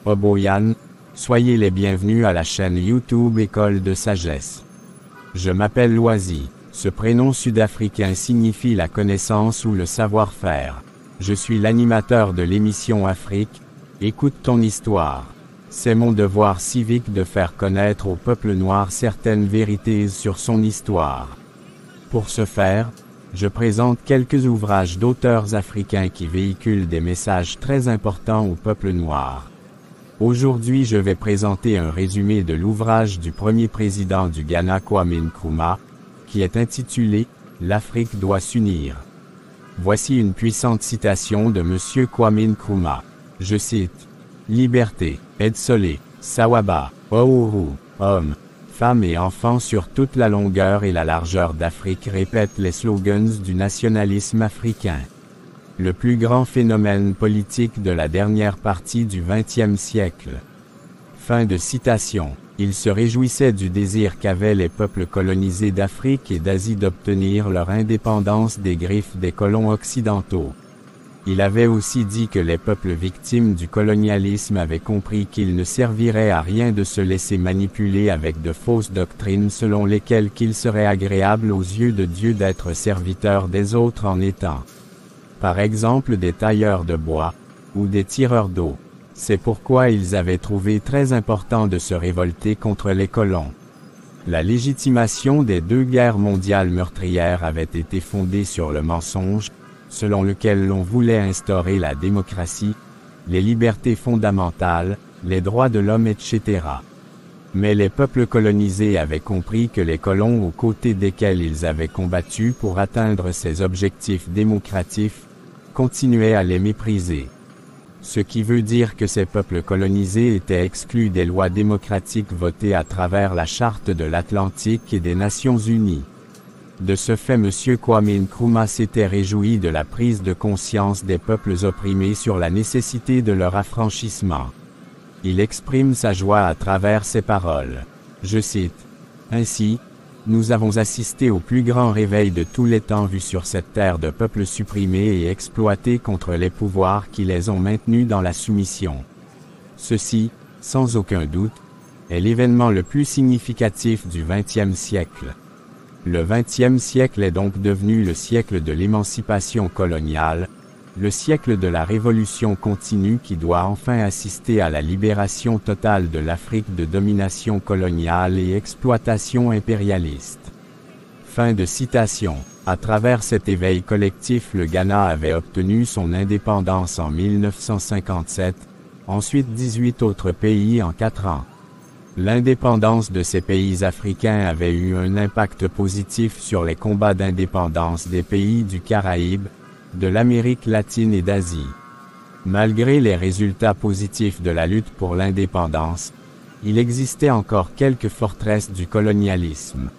Oboyan, soyez les bienvenus à la chaîne YouTube École de Sagesse. Je m'appelle Loisy. Ce prénom sud-africain signifie la connaissance ou le savoir-faire. Je suis l'animateur de l'émission Afrique. Écoute ton histoire. C'est mon devoir civique de faire connaître au peuple noir certaines vérités sur son histoire. Pour ce faire, je présente quelques ouvrages d'auteurs africains qui véhiculent des messages très importants au peuple noir. Aujourd'hui, je vais présenter un résumé de l'ouvrage du premier président du Ghana, Kwame Nkrumah, qui est intitulé « L'Afrique doit s'unir ». Voici une puissante citation de M. Kwame Nkrumah. Je cite « Liberté, Edsole, Sawaba, Ouru, hommes, femmes et enfants sur toute la longueur et la largeur d'Afrique répètent les slogans du nationalisme africain. Le plus grand phénomène politique de la dernière partie du XXe siècle. » Fin de citation. Il se réjouissait du désir qu'avaient les peuples colonisés d'Afrique et d'Asie d'obtenir leur indépendance des griffes des colons occidentaux. Il avait aussi dit que les peuples victimes du colonialisme avaient compris qu'il ne servirait à rien de se laisser manipuler avec de fausses doctrines selon lesquelles qu'il serait agréable aux yeux de Dieu d'être serviteur des autres en étant, par exemple, des tailleurs de bois, ou des tireurs d'eau. C'est pourquoi ils avaient trouvé très important de se révolter contre les colons. La légitimation des deux guerres mondiales meurtrières avait été fondée sur le mensonge, selon lequel l'on voulait instaurer la démocratie, les libertés fondamentales, les droits de l'homme, etc. Mais les peuples colonisés avaient compris que les colons aux côtés desquels ils avaient combattu pour atteindre ces objectifs démocratiques, continuaient à les mépriser. Ce qui veut dire que ces peuples colonisés étaient exclus des lois démocratiques votées à travers la Charte de l'Atlantique et des Nations Unies. De ce fait, M. Kwame Nkrumah s'était réjoui de la prise de conscience des peuples opprimés sur la nécessité de leur affranchissement. Il exprime sa joie à travers ces paroles. Je cite « Ainsi, nous avons assisté au plus grand réveil de tous les temps vu sur cette terre de peuples supprimés et exploités contre les pouvoirs qui les ont maintenus dans la soumission. Ceci, sans aucun doute, est l'événement le plus significatif du XXe siècle. Le XXe siècle est donc devenu le siècle de l'émancipation coloniale, le siècle de la révolution continue qui doit enfin assister à la libération totale de l'Afrique de domination coloniale et exploitation impérialiste. » Fin de citation. À travers cet éveil collectif, le Ghana avait obtenu son indépendance en 1957, ensuite 18 autres pays en 4 ans. L'indépendance de ces pays africains avait eu un impact positif sur les combats d'indépendance des pays du Caraïbe, de l'Amérique latine et d'Asie. Malgré les résultats positifs de la lutte pour l'indépendance, il existait encore quelques forteresses du colonialisme.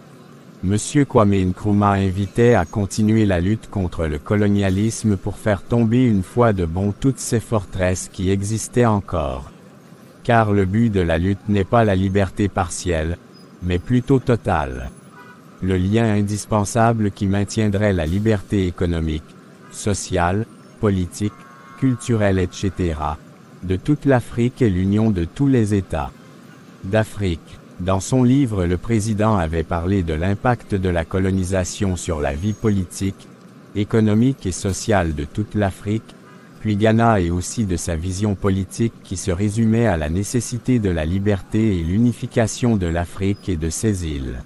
M. Kwame Nkrumah invitait à continuer la lutte contre le colonialisme pour faire tomber une fois de bon toutes ces forteresses qui existaient encore. Car le but de la lutte n'est pas la liberté partielle, mais plutôt totale. Le lien indispensable qui maintiendrait la liberté économique, sociale, politique, culturelle, etc., de toute l'Afrique et l'union de tous les États d'Afrique. Dans son livre, le président avait parlé de l'impact de la colonisation sur la vie politique, économique et sociale de toute l'Afrique, puis Ghana, et aussi de sa vision politique qui se résumait à la nécessité de la liberté et l'unification de l'Afrique et de ses îles.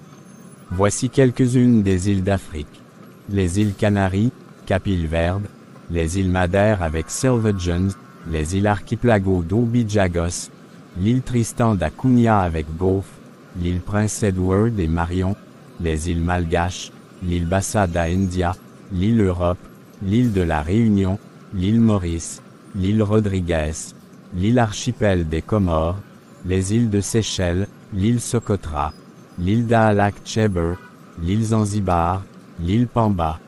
Voici quelques-unes des îles d'Afrique. Les îles Canaries, Cap-Îles Verdes, les îles Madère avec Silver Jones, les îles archipelagos d'Obi-Jagos, l'île Tristan da Cunha avec Gough, l'île Prince Edward et Marion, les îles Malgaches, l'île Bassa da India, l'île Europe, l'île de la Réunion, l'île Maurice, l'île Rodriguez, l'île archipel des Comores, les îles de Seychelles, l'île Socotra, l'île d'Aalak Cheber, l'île Zanzibar, l'île Pamba,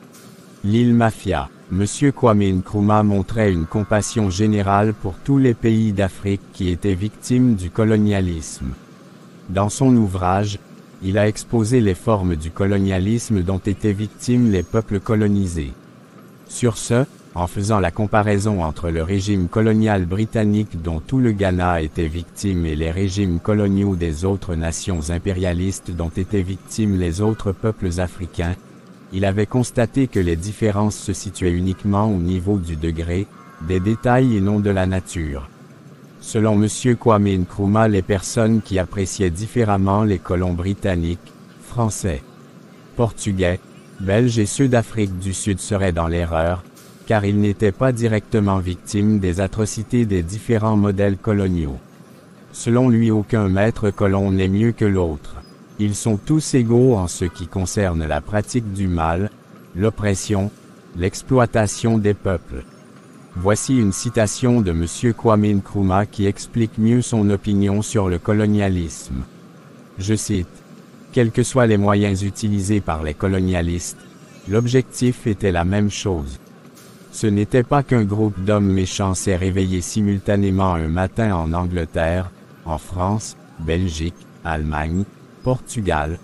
l'île Mafia. M. Kwame Nkrumah montrait une compassion générale pour tous les pays d'Afrique qui étaient victimes du colonialisme. Dans son ouvrage, il a exposé les formes du colonialisme dont étaient victimes les peuples colonisés. Sur ce, en faisant la comparaison entre le régime colonial britannique dont tout le Ghana était victime et les régimes coloniaux des autres nations impérialistes dont étaient victimes les autres peuples africains, il avait constaté que les différences se situaient uniquement au niveau du degré, des détails et non de la nature. Selon M. Kwame Nkrumah, les personnes qui appréciaient différemment les colons britanniques, français, portugais, belges et ceux d'Afrique du Sud seraient dans l'erreur, car ils n'étaient pas directement victimes des atrocités des différents modèles coloniaux. Selon lui, aucun maître colon n'est mieux que l'autre. Ils sont tous égaux en ce qui concerne la pratique du mal, l'oppression, l'exploitation des peuples. Voici une citation de M. Kwame Nkrumah qui explique mieux son opinion sur le colonialisme. Je cite: « Quels que soient les moyens utilisés par les colonialistes, l'objectif était la même chose. Ce n'était pas qu'un groupe d'hommes méchants s'est réveillé simultanément un matin en Angleterre, en France, Belgique, Allemagne, Portugal,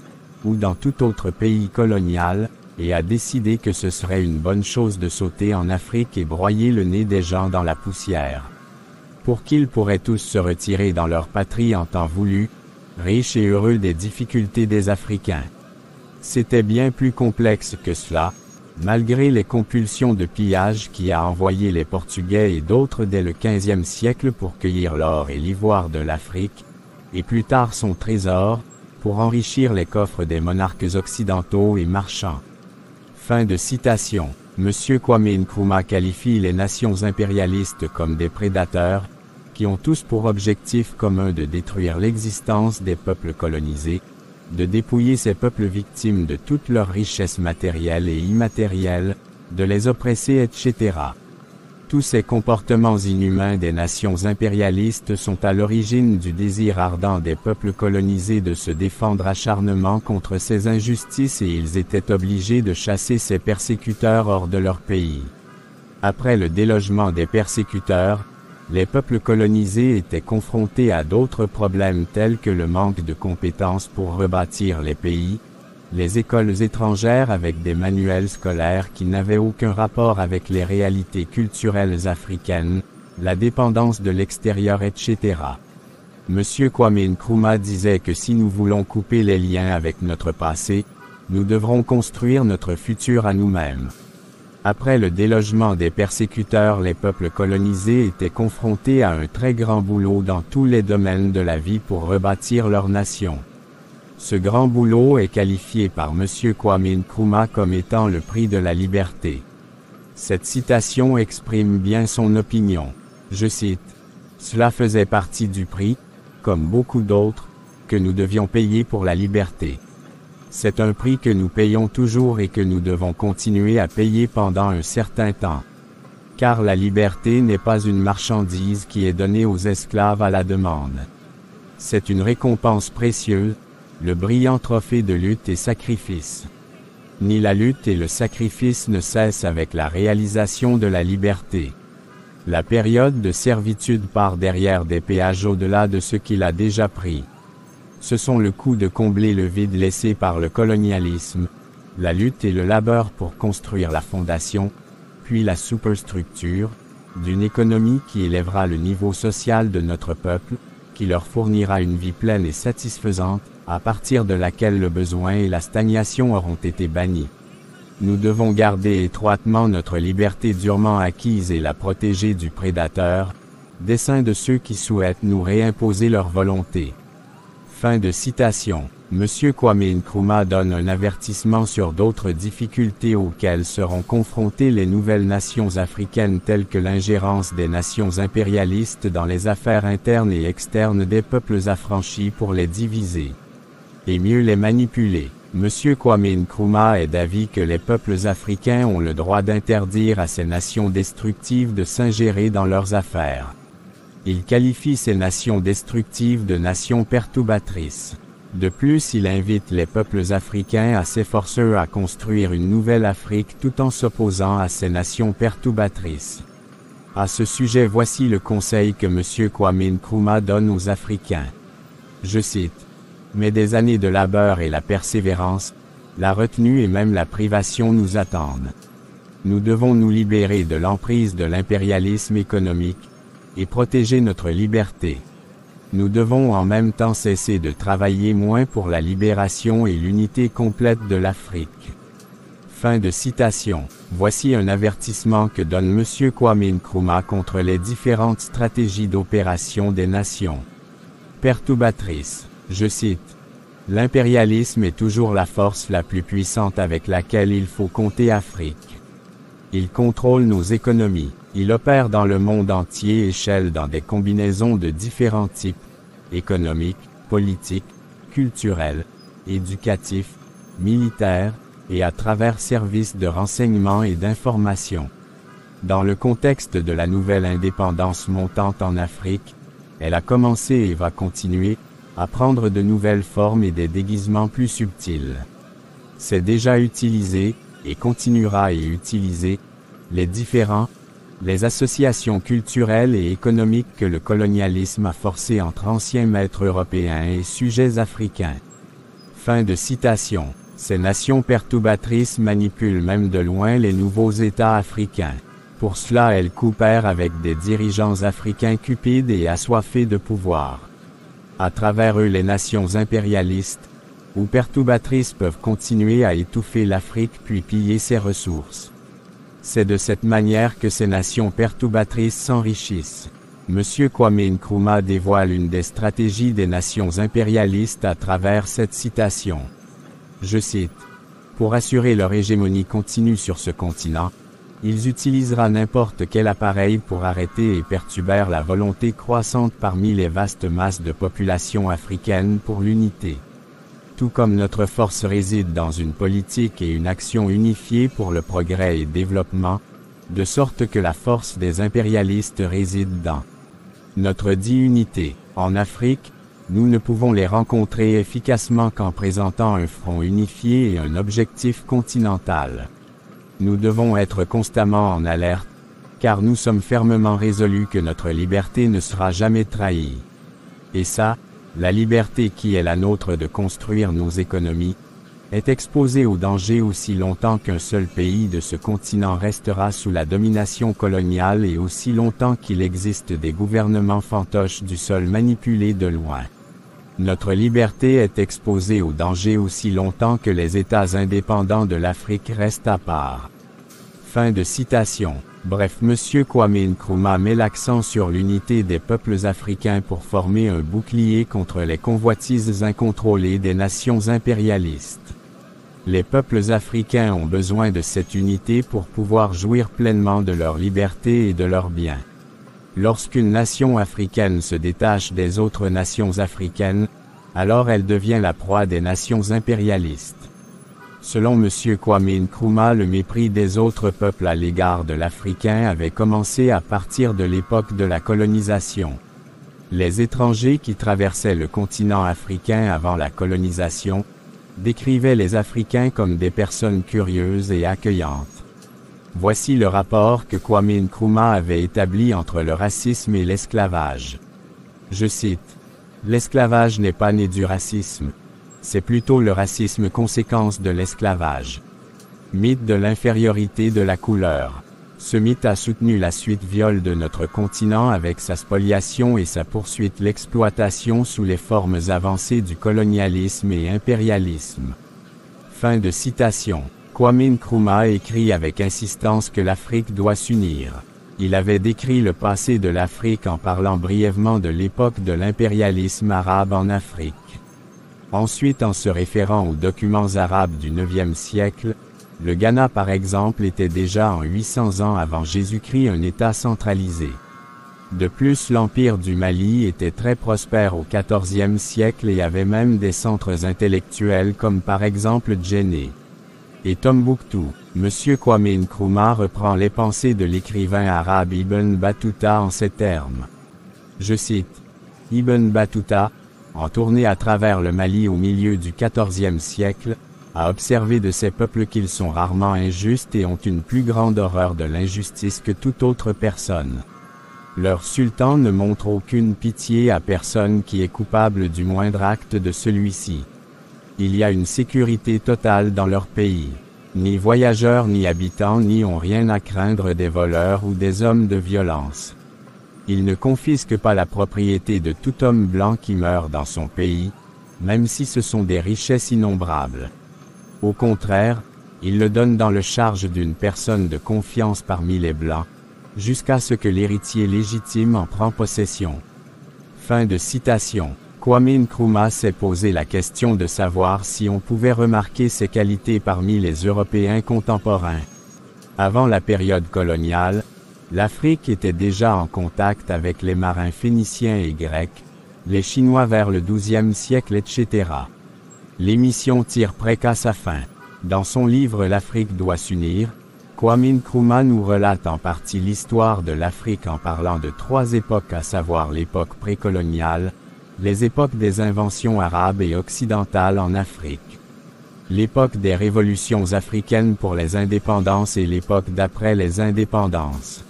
ou dans tout autre pays colonial, et a décidé que ce serait une bonne chose de sauter en Afrique et broyer le nez des gens dans la poussière. Pour qu'ils pourraient tous se retirer dans leur patrie en temps voulu, riches et heureux des difficultés des Africains. C'était bien plus complexe que cela, malgré les compulsions de pillage qui a envoyé les Portugais et d'autres dès le XVe siècle pour cueillir l'or et l'ivoire de l'Afrique, et plus tard son trésor, pour enrichir les coffres des monarques occidentaux et marchands. » Fin de citation. M. Kwame Nkrumah qualifie les nations impérialistes comme des prédateurs, qui ont tous pour objectif commun de détruire l'existence des peuples colonisés, de dépouiller ces peuples victimes de toutes leurs richesses matérielles et immatérielles, de les oppresser, etc. Tous ces comportements inhumains des nations impérialistes sont à l'origine du désir ardent des peuples colonisés de se défendre acharnement contre ces injustices et ils étaient obligés de chasser ces persécuteurs hors de leur pays. Après le délogement des persécuteurs, les peuples colonisés étaient confrontés à d'autres problèmes tels que le manque de compétences pour rebâtir les pays, les écoles étrangères avec des manuels scolaires qui n'avaient aucun rapport avec les réalités culturelles africaines, la dépendance de l'extérieur, etc. M. Kwame Nkrumah disait que si nous voulons couper les liens avec notre passé, nous devrons construire notre futur à nous-mêmes. Après le délogement des persécuteurs, les peuples colonisés étaient confrontés à un très grand boulot dans tous les domaines de la vie pour rebâtir leur nation. Ce grand boulot est qualifié par M. Kwame Nkrumah comme étant le prix de la liberté. Cette citation exprime bien son opinion. Je cite: « Cela faisait partie du prix, comme beaucoup d'autres, que nous devions payer pour la liberté. C'est un prix que nous payons toujours et que nous devons continuer à payer pendant un certain temps. Car la liberté n'est pas une marchandise qui est donnée aux esclaves à la demande. C'est une récompense précieuse, le brillant trophée de lutte et sacrifice. Ni la lutte et le sacrifice ne cessent avec la réalisation de la liberté. La période de servitude part derrière des péages au-delà de ce qu'il a déjà pris. Ce sont le coût de combler le vide laissé par le colonialisme, la lutte et le labeur pour construire la fondation, puis la superstructure, d'une économie qui élèvera le niveau social de notre peuple, qui leur fournira une vie pleine et satisfaisante, à partir de laquelle le besoin et la stagnation auront été bannis. Nous devons garder étroitement notre liberté durement acquise et la protéger du prédateur, dessein de ceux qui souhaitent nous réimposer leur volonté. » Fin de citation. M. Kwame Nkrumah donne un avertissement sur d'autres difficultés auxquelles seront confrontées les nouvelles nations africaines telles que l'ingérence des nations impérialistes dans les affaires internes et externes des peuples affranchis pour les diviser et mieux les manipuler. M. Kwame Nkrumah est d'avis que les peuples africains ont le droit d'interdire à ces nations destructives de s'ingérer dans leurs affaires. Il qualifie ces nations destructives de nations perturbatrices. De plus, il invite les peuples africains à s'efforcer à construire une nouvelle Afrique tout en s'opposant à ces nations perturbatrices. À ce sujet, voici le conseil que M. Kwame Nkrumah donne aux Africains. Je cite: « Mais des années de labeur et la persévérance, la retenue et même la privation nous attendent. Nous devons nous libérer de l'emprise de l'impérialisme économique et protéger notre liberté. Nous devons en même temps cesser de travailler moins pour la libération et l'unité complète de l'Afrique. Fin de citation. Voici un avertissement que donne M. Kwame Nkrumah contre les différentes stratégies d'opération des nations perturbatrices. Je cite. L'impérialisme est toujours la force la plus puissante avec laquelle il faut compter Afrique. Il contrôle nos économies. Il opère dans le monde entier et échelle dans des combinaisons de différents types, économiques, politiques, culturels, éducatifs, militaires, et à travers services de renseignement et d'information. Dans le contexte de la nouvelle indépendance montante en Afrique, elle a commencé et va continuer à prendre de nouvelles formes et des déguisements plus subtils. C'est déjà utilisé, et continuera à utiliser, les associations culturelles et économiques que le colonialisme a forcées entre anciens maîtres européens et sujets africains. Fin de citation. Ces nations perturbatrices manipulent même de loin les nouveaux États africains. Pour cela elles coopèrent avec des dirigeants africains cupides et assoiffés de pouvoir. À travers eux les nations impérialistes ou perturbatrices peuvent continuer à étouffer l'Afrique puis piller ses ressources. C'est de cette manière que ces nations perturbatrices s'enrichissent. M. Kwame Nkrumah dévoile une des stratégies des nations impérialistes à travers cette citation. Je cite. Pour assurer leur hégémonie continue sur ce continent, ils utiliseront n'importe quel appareil pour arrêter et perturber la volonté croissante parmi les vastes masses de population africaine pour l'unité. Tout comme notre force réside dans une politique et une action unifiée pour le progrès et développement, de sorte que la force des impérialistes réside dans notre dit unité. En Afrique, nous ne pouvons les rencontrer efficacement qu'en présentant un front unifié et un objectif continental. Nous devons être constamment en alerte, car nous sommes fermement résolus que notre liberté ne sera jamais trahie. Et ça, la liberté qui est la nôtre de construire nos économies, est exposée au danger aussi longtemps qu'un seul pays de ce continent restera sous la domination coloniale et aussi longtemps qu'il existe des gouvernements fantoches du sol manipulés de loin. Notre liberté est exposée au danger aussi longtemps que les États indépendants de l'Afrique restent à part. Fin de citation. Bref, M. Kwame Nkrumah met l'accent sur l'unité des peuples africains pour former un bouclier contre les convoitises incontrôlées des nations impérialistes. Les peuples africains ont besoin de cette unité pour pouvoir jouir pleinement de leur liberté et de leurs biens. Lorsqu'une nation africaine se détache des autres nations africaines, alors elle devient la proie des nations impérialistes. Selon M. Kwame Nkrumah, le mépris des autres peuples à l'égard de l'Africain avait commencé à partir de l'époque de la colonisation. Les étrangers qui traversaient le continent africain avant la colonisation, décrivaient les Africains comme des personnes curieuses et accueillantes. Voici le rapport que Kwame Nkrumah avait établi entre le racisme et l'esclavage. Je cite. L'esclavage n'est pas né du racisme. C'est plutôt le racisme conséquence de l'esclavage. Mythe de l'infériorité de la couleur. Ce mythe a soutenu la suite viol de notre continent avec sa spoliation et sa poursuite l'exploitation sous les formes avancées du colonialisme et impérialisme. Fin de citation. Kwame Nkrumah écrit avec insistance que l'Afrique doit s'unir. Il avait décrit le passé de l'Afrique en parlant brièvement de l'époque de l'impérialisme arabe en Afrique. Ensuite, en se référant aux documents arabes du IXe siècle, le Ghana par exemple était déjà en 800 ans avant Jésus-Christ un État centralisé. De plus, l'Empire du Mali était très prospère au XIVe siècle et avait même des centres intellectuels comme par exemple Djenné et Tombouctou. M. Kwame Nkrumah reprend les pensées de l'écrivain arabe Ibn Battuta en ces termes. Je cite. Ibn Battuta, en tournée à travers le Mali au milieu du XIVe siècle, a observé de ces peuples qu'ils sont rarement injustes et ont une plus grande horreur de l'injustice que toute autre personne. Leur sultan ne montre aucune pitié à personne qui est coupable du moindre acte de celui-ci. Il y a une sécurité totale dans leur pays. Ni voyageurs ni habitants n'y ont rien à craindre des voleurs ou des hommes de violence. Ils ne confisquent pas la propriété de tout homme blanc qui meurt dans son pays, même si ce sont des richesses innombrables. Au contraire, ils le donnent dans le charge d'une personne de confiance parmi les Blancs, jusqu'à ce que l'héritier légitime en prend possession. Fin de citation. Kwame Nkrumah s'est posé la question de savoir si on pouvait remarquer ces qualités parmi les Européens contemporains. Avant la période coloniale, l'Afrique était déjà en contact avec les marins phéniciens et grecs, les Chinois vers le XIIe siècle, etc. L'émission tire presque à sa fin. Dans son livre L'Afrique doit s'unir, Kwame Nkrumah nous relate en partie l'histoire de l'Afrique en parlant de 3 époques, à savoir l'époque précoloniale, les époques des inventions arabes et occidentales en Afrique, l'époque des révolutions africaines pour les indépendances et l'époque d'après les indépendances.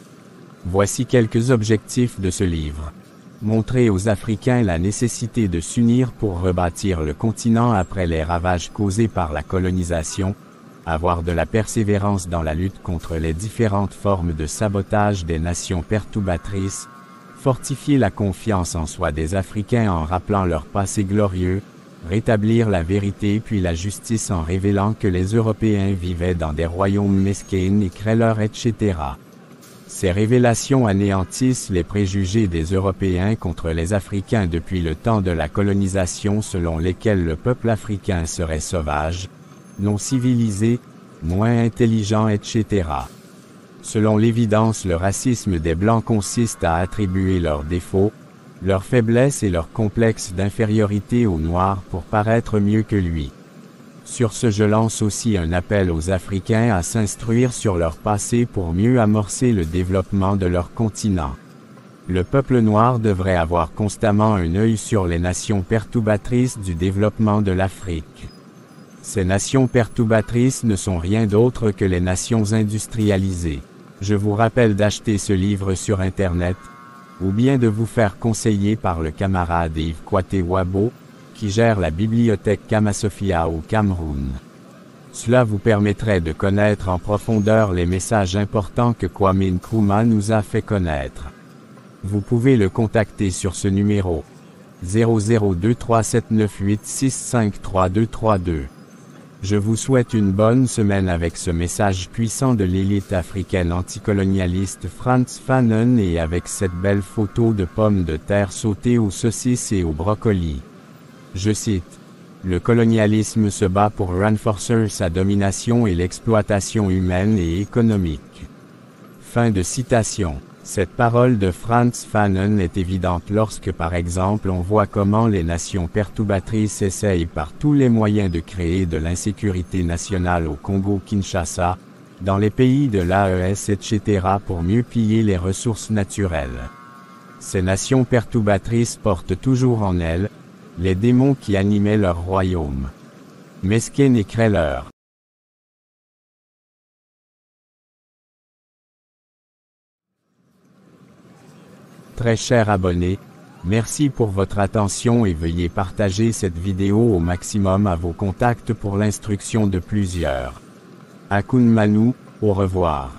Voici quelques objectifs de ce livre. Montrer aux Africains la nécessité de s'unir pour rebâtir le continent après les ravages causés par la colonisation, avoir de la persévérance dans la lutte contre les différentes formes de sabotage des nations perturbatrices, fortifier la confiance en soi des Africains en rappelant leur passé glorieux, rétablir la vérité puis la justice en révélant que les Européens vivaient dans des royaumes mesquins et crêleurs, etc. Ces révélations anéantissent les préjugés des Européens contre les Africains depuis le temps de la colonisation, selon lesquels le peuple africain serait sauvage, non civilisé, moins intelligent, etc. Selon l'évidence, le racisme des Blancs consiste à attribuer leurs défauts, leurs faiblesses et leurs complexes d'infériorité aux Noirs pour paraître mieux que lui. Sur ce, je lance aussi un appel aux Africains à s'instruire sur leur passé pour mieux amorcer le développement de leur continent. Le peuple noir devrait avoir constamment un œil sur les nations perturbatrices du développement de l'Afrique. Ces nations perturbatrices ne sont rien d'autre que les nations industrialisées. Je vous rappelle d'acheter ce livre sur Internet, ou bien de vous faire conseiller par le camarade Yves Kwate Wabo, qui gère la bibliothèque Kamasofia au Cameroun. Cela vous permettrait de connaître en profondeur les messages importants que Kwame Nkrumah nous a fait connaître. Vous pouvez le contacter sur ce numéro 00237986533232. Je vous souhaite une bonne semaine avec ce message puissant de l'élite africaine anticolonialiste Frantz Fanon et avec cette belle photo de pommes de terre sautées aux saucisses et aux brocolis. Je cite: « Le colonialisme se bat pour renforcer sa domination et l'exploitation humaine et économique. » Fin de citation. Cette parole de Frantz Fanon est évidente lorsque par exemple on voit comment les nations perturbatrices essayent par tous les moyens de créer de l'insécurité nationale au Congo-Kinshasa, dans les pays de l'AES, etc. pour mieux piller les ressources naturelles. Ces nations perturbatrices portent toujours en elles les démons qui animaient leur royaume. Mesquin et crêleurs. Très chers abonnés, merci pour votre attention et veuillez partager cette vidéo au maximum à vos contacts pour l'instruction de plusieurs. Akun Manu, au revoir.